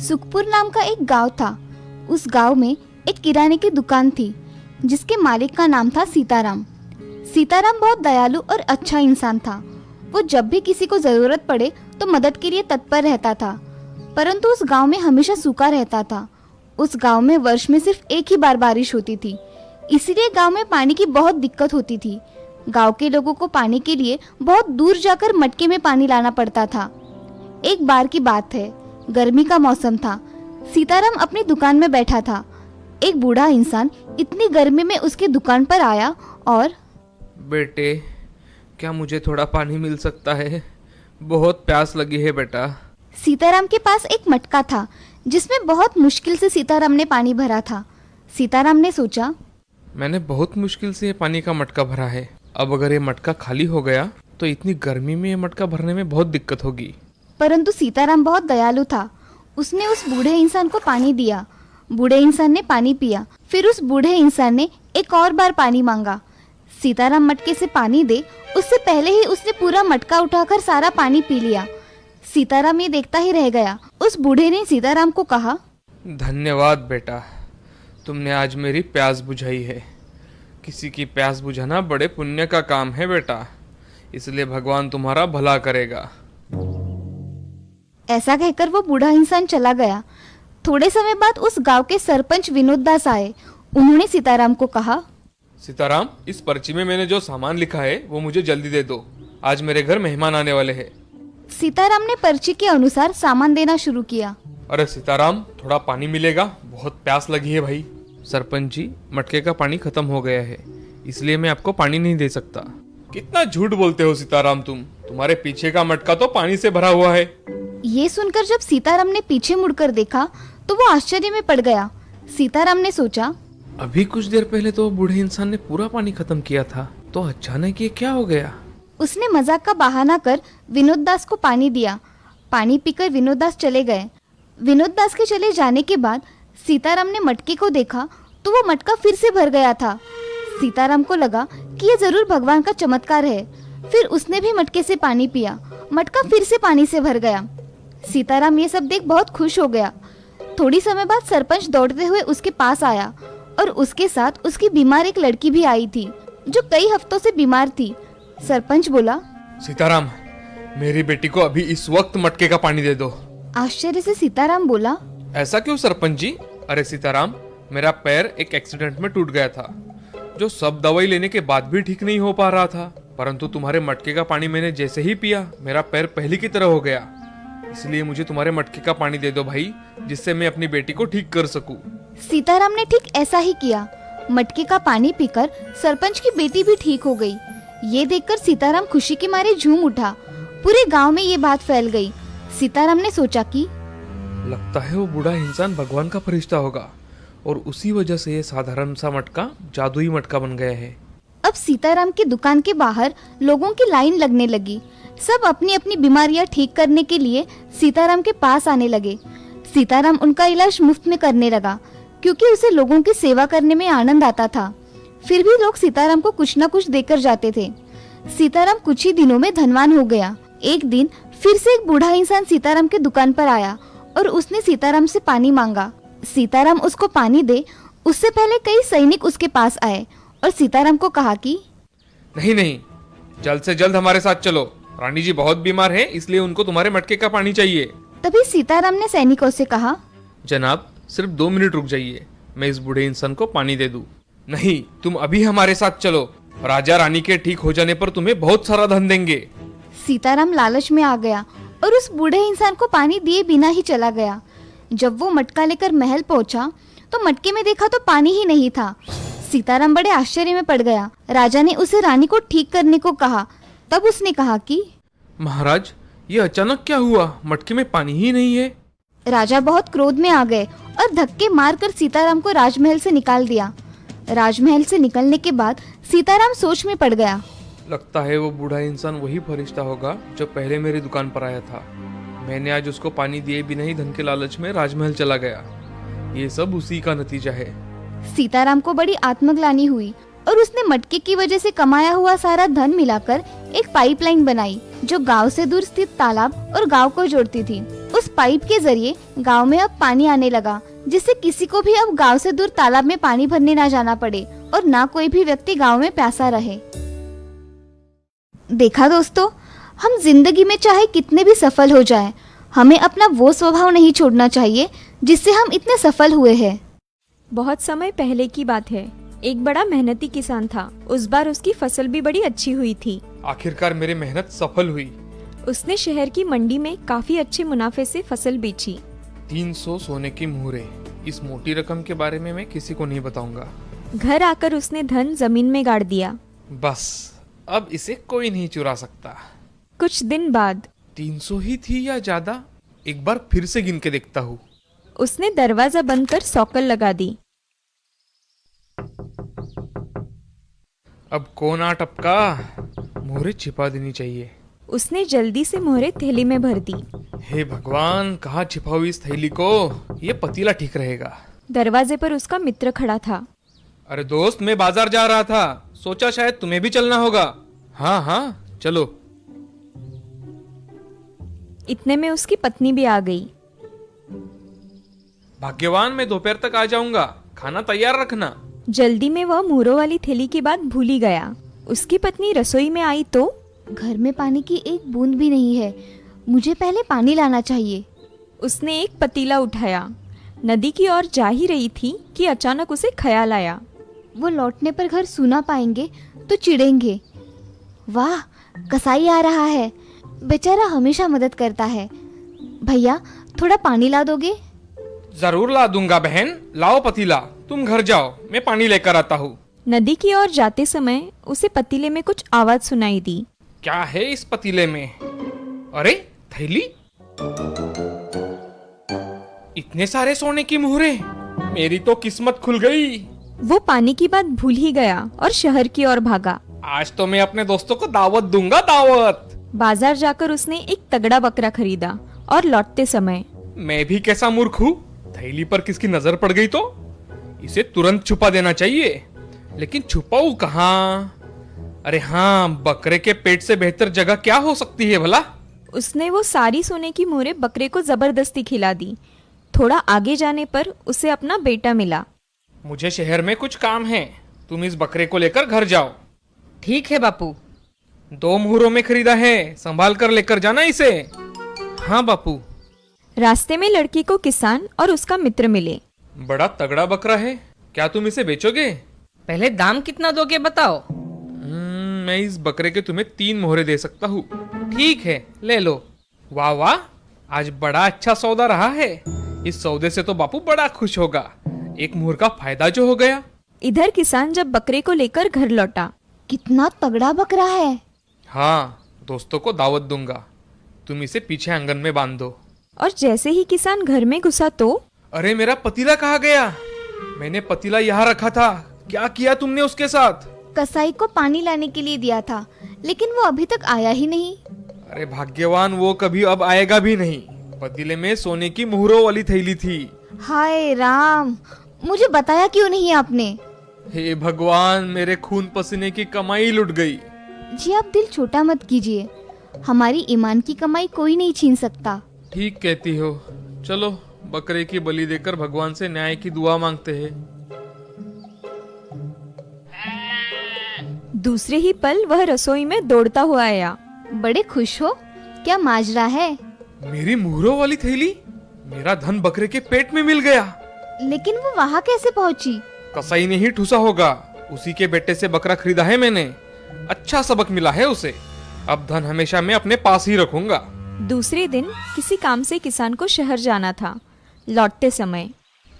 सुखपुर नाम का एक गांव था। उस गांव में एक किराने की दुकान थी जिसके मालिक का नाम था सीताराम। सीताराम बहुत दयालु और अच्छा इंसान था। वो जब भी किसी को जरूरत पड़े तो मदद के लिए तत्पर रहता था। परंतु उस गांव में हमेशा सूखा रहता था। उस गांव में वर्ष में सिर्फ एक ही बार बारिश होती थी, इसलिए गांव में पानी की बहुत दिक्कत होती थी। गांव के लोगों को पानी के लिए बहुत दूर जाकर मटके में पानी लाना पड़ता था। एक बार की बात है, गर्मी का मौसम था। सीताराम अपनी दुकान में बैठा था। एक बूढ़ा इंसान इतनी गर्मी में उसकी दुकान पर आया और बेटे, क्या मुझे थोड़ा पानी मिल सकता है? बहुत प्यास लगी है बेटा। सीताराम के पास एक मटका था जिसमें बहुत मुश्किल से सीताराम ने पानी भरा था। सीताराम ने सोचा, मैंने बहुत मुश्किल से ये पानी का मटका भरा है। अब अगर ये मटका खाली हो गया तो इतनी गर्मी में ये मटका भरने में बहुत दिक्कत होगी। परंतु सीताराम बहुत दयालु था। उसने उस बूढ़े इंसान को पानी दिया। बूढ़े इंसान ने पानी पिया। फिर उस बूढ़े इंसान ने एक और बार पानी मांगा। सीताराम मटके से पानी दे उससे पहले ही उसने पूरा मटका उठाकर सारा पानी पी लिया। सीताराम ये देखता ही रह गया। उस बूढ़े ने सीताराम को कहा, धन्यवाद बेटा, तुमने आज मेरी प्यास बुझाई है। किसी की प्यास बुझाना बड़े पुण्य का काम है बेटा, इसलिए भगवान तुम्हारा भला करेगा। ऐसा कहकर वो बूढ़ा इंसान चला गया। थोड़े समय बाद उस गांव के सरपंच विनोद दास आए। उन्होंने सीताराम को कहा, सीताराम, इस पर्ची में मैंने जो सामान लिखा है वो मुझे जल्दी दे दो। आज मेरे घर मेहमान आने वाले हैं। सीताराम ने पर्ची के अनुसार सामान देना शुरू किया। अरे सीताराम, थोड़ा पानी मिलेगा? बहुत प्यास लगी है भाई। सरपंच जी, मटके का पानी खत्म हो गया है, इसलिए मैं आपको पानी नहीं दे सकता। कितना झूठ बोलते हो सीताराम तुम। तुम्हारे पीछे का मटका तो पानी से भरा हुआ है। ये सुनकर जब सीताराम ने पीछे मुड़कर देखा तो वो आश्चर्य में पड़ गया। सीताराम ने सोचा, अभी कुछ देर पहले तो बूढ़े इंसान ने पूरा पानी खत्म किया था, तो अचानक ये क्या हो गया? उसने मजाक का बहाना कर विनोद दास को पानी दिया। पानी पीकर विनोद दास चले गए। विनोद दास के चले जाने के बाद सीताराम ने मटके को देखा तो वो मटका फिर से भर गया था। सीताराम को लगा कि ये जरूर भगवान का चमत्कार है। फिर उसने भी मटके से पानी पिया। मटका फिर से पानी से भर गया। सीताराम ये सब देख बहुत खुश हो गया। थोड़ी समय बाद सरपंच दौड़ते हुए उसके पास आया और उसके साथ उसकी बीमार एक लड़की भी आई थी जो कई हफ्तों से बीमार थी। सरपंच बोला, सीताराम, मेरी बेटी को अभी इस वक्त मटके का पानी दे दो। आश्चर्य से सीताराम बोला, ऐसा क्यों सरपंच जी? अरे सीताराम, मेरा पैर एक एक्सीडेंट में टूट गया था, जो सब दवाई लेने के बाद भी ठीक नहीं हो पा रहा था। परंतु तुम्हारे मटके का पानी मैंने जैसे ही पिया, मेरा पैर पहले की तरह हो गया। इसलिए मुझे तुम्हारे मटके का पानी दे दो भाई, जिससे मैं अपनी बेटी को ठीक कर सकूं। सीताराम ने ठीक ऐसा ही किया। मटके का पानी पीकर सरपंच की बेटी भी ठीक हो गई। ये देखकर सीताराम खुशी के मारे झूम उठा। पूरे गांव में ये बात फैल गई। सीताराम ने सोचा कि लगता है वो बूढ़ा इंसान भगवान का फरिश्ता होगा और उसी वजह से ये साधारण सा मटका जादुई मटका बन गया है। अब सीताराम की दुकान के बाहर लोगों की लाइन लगने लगी। सब अपनी अपनी बीमारियां ठीक करने के लिए सीताराम के पास आने लगे। सीताराम उनका इलाज मुफ्त में करने लगा क्योंकि उसे लोगों की सेवा करने में आनंद आता था। फिर भी लोग सीताराम को कुछ न कुछ देकर जाते थे। सीताराम कुछ ही दिनों में धनवान हो गया। एक दिन फिर से एक बूढ़ा इंसान सीताराम की दुकान पर आया और उसने सीताराम से पानी मांगा। सीताराम उसको पानी दे उससे पहले कई सैनिक उसके पास आए और सीताराम को कहा कि नहीं नहीं, जल्द से जल्द हमारे साथ चलो। रानी जी बहुत बीमार है, इसलिए उनको तुम्हारे मटके का पानी चाहिए। तभी सीताराम ने सैनिकों से कहा, जनाब, सिर्फ 2 मिनट रुक जाइए, मैं इस बूढ़े इंसान को पानी दे दूं। नहीं, तुम अभी हमारे साथ चलो। राजा रानी के ठीक हो जाने पर तुम्हें बहुत सारा धन देंगे। सीताराम लालच में आ गया और उस बूढ़े इंसान को पानी दिए बिना ही चला गया। जब वो मटका लेकर महल पहुंचा तो मटके में देखा तो पानी ही नहीं था। सीताराम बड़े आश्चर्य में पड़ गया। राजा ने उसे रानी को ठीक करने को कहा। तब उसने कहा कि महाराज, ये अचानक क्या हुआ? मटके में पानी ही नहीं है। राजा बहुत क्रोध में आ गए और धक्के मारकर सीताराम को राजमहल से निकाल दिया। राजमहल से निकलने के बाद सीताराम सोच में पड़ गया। लगता है वो बूढ़ा इंसान वही फरिश्ता होगा जो पहले मेरी दुकान पर आया था। मैंने आज उसको पानी दिए बिना ही धन के लालच में राजमहल चला गया। ये सब उसी का नतीजा है। सीताराम को बड़ी आत्मग्लानि हुई और उसने मटके की वजह से कमाया हुआ सारा धन मिलाकर एक पाइपलाइन बनाई जो गांव से दूर स्थित तालाब और गांव को जोड़ती थी। उस पाइप के जरिए गांव में अब पानी आने लगा, जिससे किसी को भी अब गांव से दूर तालाब में पानी भरने ना जाना पड़े और ना कोई भी व्यक्ति गांव में प्यासा रहे। देखा दोस्तों, हम जिंदगी में चाहे कितने भी सफल हो जाएं, हमें अपना वो स्वभाव नहीं छोड़ना चाहिए जिससे हम इतने सफल हुए हैं। बहुत समय पहले की बात है। एक बड़ा मेहनती किसान था। उस बार उसकी फसल भी बड़ी अच्छी हुई थी। आखिरकार मेरी मेहनत सफल हुई। उसने शहर की मंडी में काफी अच्छे मुनाफे से फसल बेची। 300 सोने की मुहरे। इस मोटी रकम के बारे में मैं किसी को नहीं बताऊंगा। घर आकर उसने धन जमीन में गाड़ दिया। बस अब इसे कोई नहीं चुरा सकता। कुछ दिन बाद 300 ही थी या ज्यादा? एक बार फिर से गिन के देखता हूँ। उसने दरवाजा बंद कर सौकल लगा दी। अब कौन आ टपका? मोहरे छिपा देनी चाहिए। उसने जल्दी से मोहरे थैली में भर दी। हे भगवान, कहाँ छिपाऊं इस थैली को? ये पतीला ठीक रहेगा। दरवाजे पर उसका मित्र खड़ा था। अरे दोस्त, मैं बाजार जा रहा था, सोचा शायद तुम्हें भी चलना होगा। हाँ हाँ चलो। इतने में उसकी पत्नी भी आ गई। भाग्यवान, मैं दोपहर तक आ जाऊंगा, खाना तैयार रखना। जल्दी में वह मुहरों वाली थैली की बात भूल ही गया। उसकी पत्नी रसोई में आई तो घर में पानी की एक बूंद भी नहीं है, मुझे पहले पानी लाना चाहिए। उसने एक पतीला उठाया। नदी की ओर जा ही रही थी कि अचानक उसे ख्याल आया। वो लौटने पर घर सूना पाएंगे तो चिढ़ेंगे। वाह, कसाई आ रहा है, बेचारा हमेशा मदद करता है। भैया, थोड़ा पानी ला दोगे? जरूर ला दूंगा बहन, लाओ पतीला। तुम घर जाओ, मैं पानी लेकर आता हूँ। नदी की ओर जाते समय उसे पतीले में कुछ आवाज सुनाई दी। क्या है इस पतीले में? अरे थैली, इतने सारे सोने की मुहरे। मेरी तो किस्मत खुल गई। वो पानी की बात भूल ही गया और शहर की ओर भागा। आज तो मैं अपने दोस्तों को दावत दूंगा, दावत। बाजार जाकर उसने एक तगड़ा बकरा खरीदा और लौटते समय मैं भी कैसा मूर्ख हूँ, थैली पर किसकी नजर पड़ गई तो इसे तुरंत छुपा देना चाहिए। लेकिन छुपाऊं कहाँ? अरे हाँ, बकरे के पेट से बेहतर जगह क्या हो सकती है भला? उसने वो सारी सोने की मोहरे बकरे को जबरदस्ती खिला दी। थोड़ा आगे जाने पर उसे अपना बेटा मिला। मुझे शहर में कुछ काम है, तुम इस बकरे को लेकर घर जाओ। ठीक है बापू। 2 मुहरों में खरीदा है, संभाल कर लेकर जाना इसे। हाँ बापू। रास्ते में लड़की को किसान और उसका मित्र मिले। बड़ा तगड़ा बकरा है, क्या तुम इसे बेचोगे? पहले दाम कितना दोगे बताओ। मैं इस बकरे के तुम्हें 3 मोहरे दे सकता हूँ। ठीक है, ले लो। वाह वाह, आज बड़ा अच्छा सौदा रहा है। इस सौदे से तो बापू बड़ा खुश होगा। एक मोहर का फायदा जो हो गया। इधर किसान जब बकरे को लेकर घर लौटा। कितना तगड़ा बकरा है। हाँ, दोस्तों को दावत दूंगा, तुम इसे पीछे आंगन में बांध दो। और जैसे ही किसान घर में घुसा तो अरे मेरा पतीला कहाँ गया? मैंने पतीला यहाँ रखा था, क्या किया तुमने उसके साथ? कसाई को पानी लाने के लिए दिया था, लेकिन वो अभी तक आया ही नहीं। अरे भाग्यवान, वो कभी अब आएगा भी नहीं। पतीले में सोने की मुहरों वाली थैली थी। हाय राम, मुझे बताया क्यों नहीं आपने? हे भगवान, मेरे खून पसीने की कमाई लुट गई। जी आप दिल छोटा मत कीजिए, हमारी ईमान की कमाई कोई नहीं छीन सकता। ठीक कहती हो, चलो बकरे की बलि देकर भगवान से न्याय की दुआ मांगते हैं। दूसरे ही पल वह रसोई में दौड़ता हुआ आया। बड़े खुश हो? क्या माजरा है? मेरी मुहरों वाली थैली, मेरा धन बकरे के पेट में मिल गया। लेकिन वो वहाँ कैसे पहुँची? कसाई ने ही ठूसा होगा, उसी के बेटे से बकरा खरीदा है मैंने। अच्छा सबक मिला है उसे। अब धन हमेशा मैं अपने पास ही रखूंगा। दूसरे दिन किसी काम से किसान को शहर जाना था। लौटते समय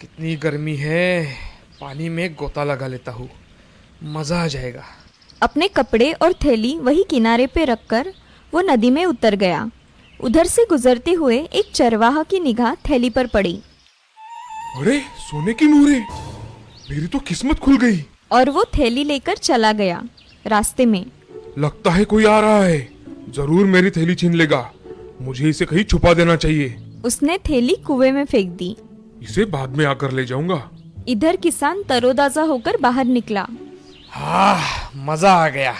कितनी गर्मी है, पानी में गोता लगा लेता हूँ, मजा आ जाएगा। अपने कपड़े और थैली वही किनारे पे रखकर वो नदी में उतर गया। उधर से गुजरते हुए एक चरवाहा की निगाह थैली पर पड़ी। अरे सोने की मुहरे, मेरी तो किस्मत खुल गई। और वो थैली लेकर चला गया। रास्ते में लगता है कोई आ रहा है, जरूर मेरी थैली छीन लेगा। मुझे इसे कहीं छुपा देना चाहिए। उसने थैली कुएं में फेंक दी। इसे बाद में आकर ले जाऊंगा। इधर किसान तरोताजा होकर बाहर निकला। हाँ, मजा आ गया।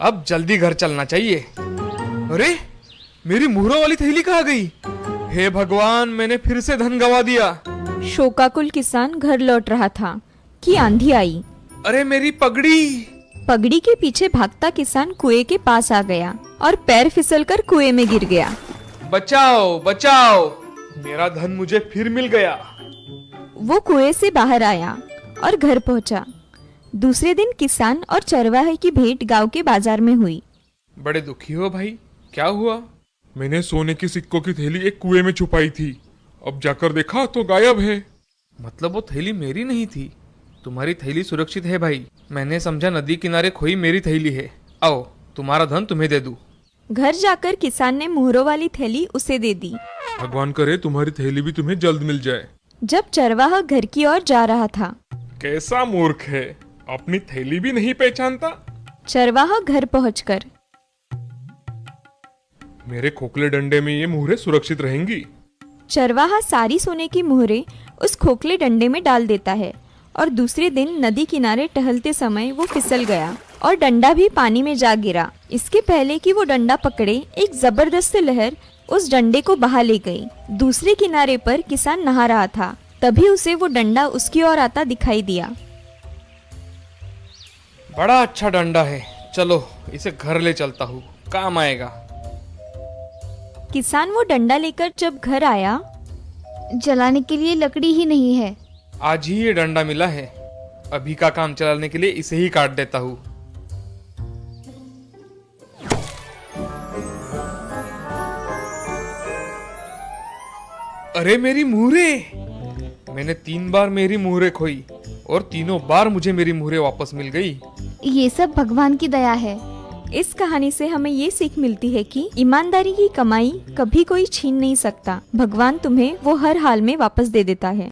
अब जल्दी घर चलना चाहिए। अरे मेरी मुहरों वाली थैली कहाँ गई? हे भगवान, मैंने फिर से धन गवा दिया। शोकाकुल किसान घर लौट रहा था कि आंधी आई। अरे मेरी पगड़ी! पगड़ी के पीछे भागता किसान कुएं के पास आ गया और पैर फिसलकर कुएं में गिर गया। बचाओ बचाओ, मेरा धन मुझे फिर मिल गया। वो कुएं से बाहर आया और घर पहुंचा। दूसरे दिन किसान और चरवाहे की भेंट गांव के बाजार में हुई। बड़े दुखी हो भाई, क्या हुआ? मैंने सोने की सिक्कों की थैली एक कुएं में छुपाई थी, अब जाकर देखा तो गायब है। मतलब वो थैली मेरी नहीं थी? तुम्हारी थैली सुरक्षित है भाई। मैंने समझा नदी किनारे खोई मेरी थैली है। आओ, तुम्हारा धन तुम्हें दे दूं। घर जाकर किसान ने मुहरों वाली थैली उसे दे दी। भगवान करे तुम्हारी थैली भी तुम्हें जल्द मिल जाए। जब चरवाहा घर की ओर जा रहा था, कैसा मूर्ख है, अपनी थैली भी नहीं पहचानता। चरवाहा घर पहुंचकर मेरे खोखले डंडे में ये मुहरें सुरक्षित रहेंगी। चरवाहा सारी सोने की मुहरें उस खोखले डंडे में डाल देता है और दूसरे दिन नदी किनारे टहलते समय वो फिसल गया और डंडा भी पानी में जा गिरा। इसके पहले कि वो डंडा पकड़े, एक जबरदस्त लहर उस डंडे को बहा ले गई। दूसरे किनारे पर किसान नहा रहा था, तभी उसे वो डंडा उसकी ओर आता दिखाई दिया। बड़ा अच्छा डंडा है, चलो इसे घर ले चलता हूँ, काम आएगा। किसान वो डंडा लेकर जब घर आया, जलाने के लिए लकड़ी ही नहीं है। आज ही ये डंडा मिला है, अभी का काम चलाने के लिए इसे ही काट देता हूँ। अरे मेरी मुहरें! मैंने 3 बार मेरी मुहरें खोई और तीनों बार मुझे मेरी मुहरें वापस मिल गई। ये सब भगवान की दया है। इस कहानी से हमें ये सीख मिलती है कि ईमानदारी की कमाई कभी कोई छीन नहीं सकता। भगवान तुम्हें वो हर हाल में वापस दे देता है।